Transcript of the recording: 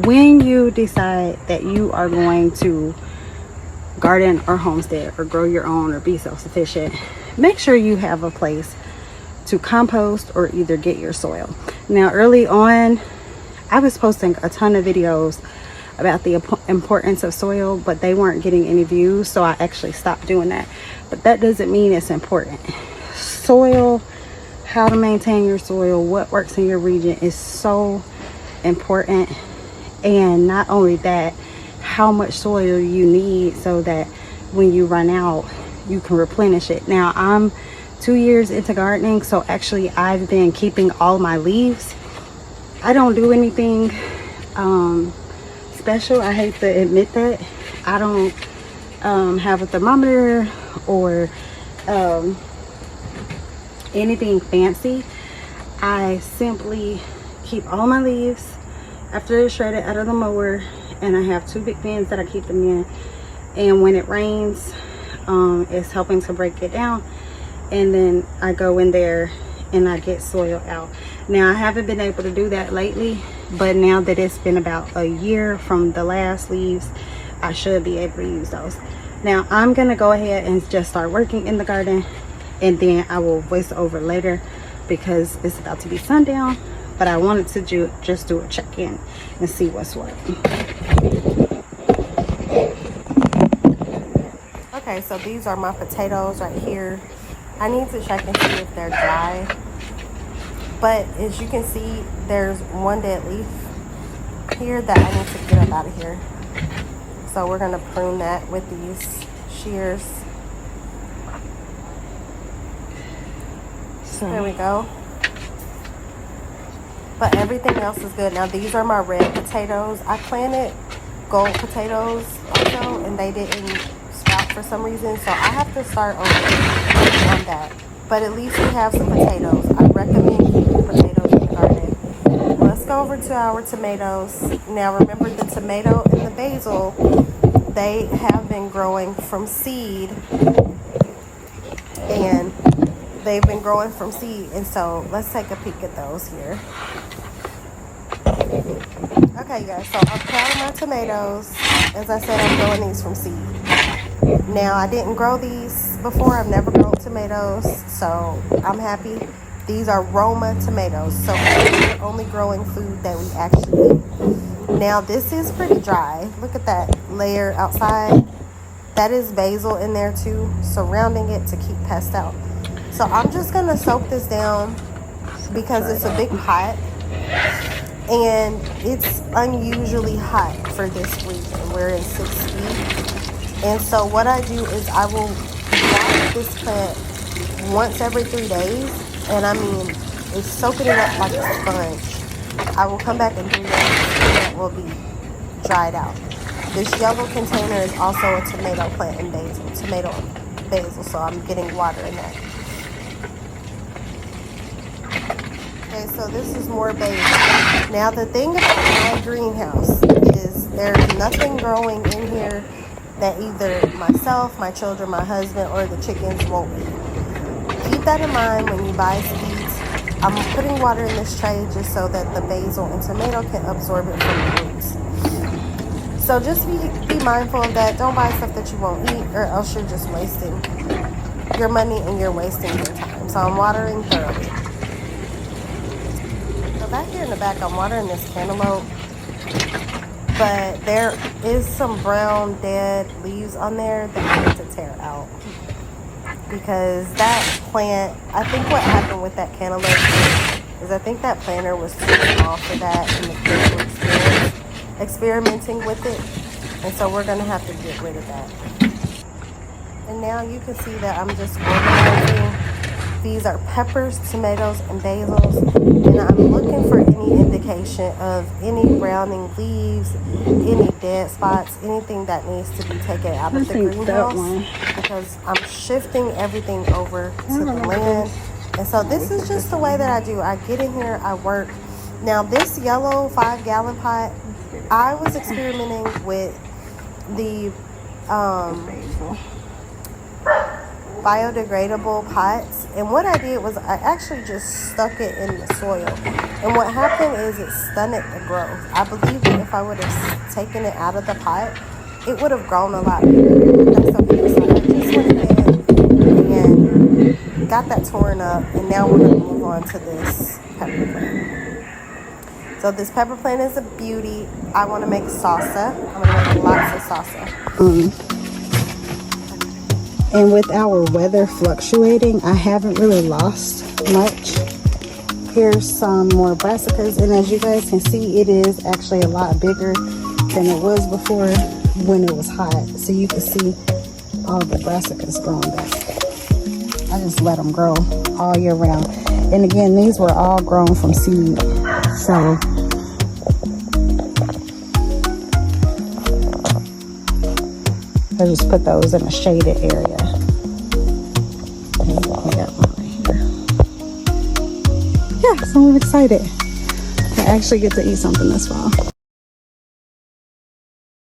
when you decide that you are going to garden or homestead or grow your own or be self-sufficient, make sure you have a place to compost or either get your soil. Now, early on, I was posting a ton of videos about the importance of soil, but they weren't getting any views, so I actually stopped doing that. But that doesn't mean it's important. Soil, how to maintain your soil, what works in your region is so important. And not only that, how much soil you need so that when you run out, you can replenish it. Now, I'm 2 years into gardening, so actually I've been keeping all my leaves. I don't do anything special. I hate to admit that. I don't have a thermometer or anything fancy. I simply keep all my leaves after they're shredded out of the mower, and I have 2 big bins that I keep them in. And when it rains, it's helping to break it down, and then I go in there and I get soil out. Now, I haven't been able to do that lately, but now that it's been about a year from the last leaves, I should be able to use those. Now, I'm gonna go ahead and just start working in the garden, and then I will voice over later because it's about to be sundown. But I wanted to just do a check-in and see what's what. Okay, so these are my potatoes right here. I need to check and see if they're dry. But as you can see, there's one dead leaf here that I need to get up out of here. So we're gonna prune that with these shears. So there we go. But everything else is good. Now, these are my red potatoes. I planted gold potatoes also, and they didn't sprout for some reason. So I have to start over on that. But at least we have some potatoes. I recommend keeping potatoes in the garden. Let's go over to our tomatoes. Now, remember the tomato and the basil, they have been growing from seed. And they've been growing from seed, and so let's take a peek at those here. Okay, you guys, so I'm proud of my tomatoes. As I said, I'm growing these from seed. Now, I didn't grow these before. I've never grown tomatoes, so I'm happy. These are Roma tomatoes, so we're only growing food that we actually eat. Now, this is pretty dry. Look at that layer outside. That is basil in there too, surrounding it to keep pests out. So I'm just going to soak this down because it's a big pot and it's unusually hot for this region. We're in 60. And so what I do is I will water this plant once every 3 days. And I mean, it's soaking it up like a sponge. I will come back and do that, and it will be dried out. This yellow container is also a tomato plant and basil. Tomato and basil, so I'm getting water in that. Okay, so this is more basil. Now, the thing about my greenhouse is there's nothing growing in here that either myself, my children, my husband, or the chickens won't eat. Keep that in mind when you buy seeds. I'm putting water in this tray just so that the basil and tomato can absorb it from the roots. So just be mindful of that. Don't buy stuff that you won't eat, or else you're just wasting your money and you're wasting your time. So I'm watering thoroughly. So back here in the back, I'm watering this cantaloupe. But there is some brown dead leaves on there that I need to tear out. Because that plant, I think what happened with that cantaloupe is I think that planter was too small for that, and the kids were experimenting with it. And so we're going to have to get rid of that. And now you can see that I'm just organizing. These are peppers, tomatoes, and basils. And I'm looking for any indication of any browning leaves, any dead spots, anything that needs to be taken out of the greenhouse. Because I'm shifting everything over to the land. And so this is just the way that I do. I get in here, I work. Now this yellow 5-gallon pot, I was experimenting with the biodegradable pots, and what I did was I actually just stuck it in the soil, and what happened is it stunted the growth. I believe that if if I would have taken it out of the pot, it would have grown a lot bigger. That's okay. So I just went ahead and got that torn up, and now we're going to move on to this pepper plant. So this pepper plant is a beauty. I want to make salsa. I'm going to make lots of salsa. And with our weather fluctuating, I haven't really lost much. Here's some more brassicas, and as you guys can see, it is actually a lot bigger than it was before when it was hot. So you can see all the brassicas growing back. I just let them grow all year round. And again, these were all grown from seed. So I just put those in a shaded area. Yeah, so I'm excited. I actually get to eat something this fall.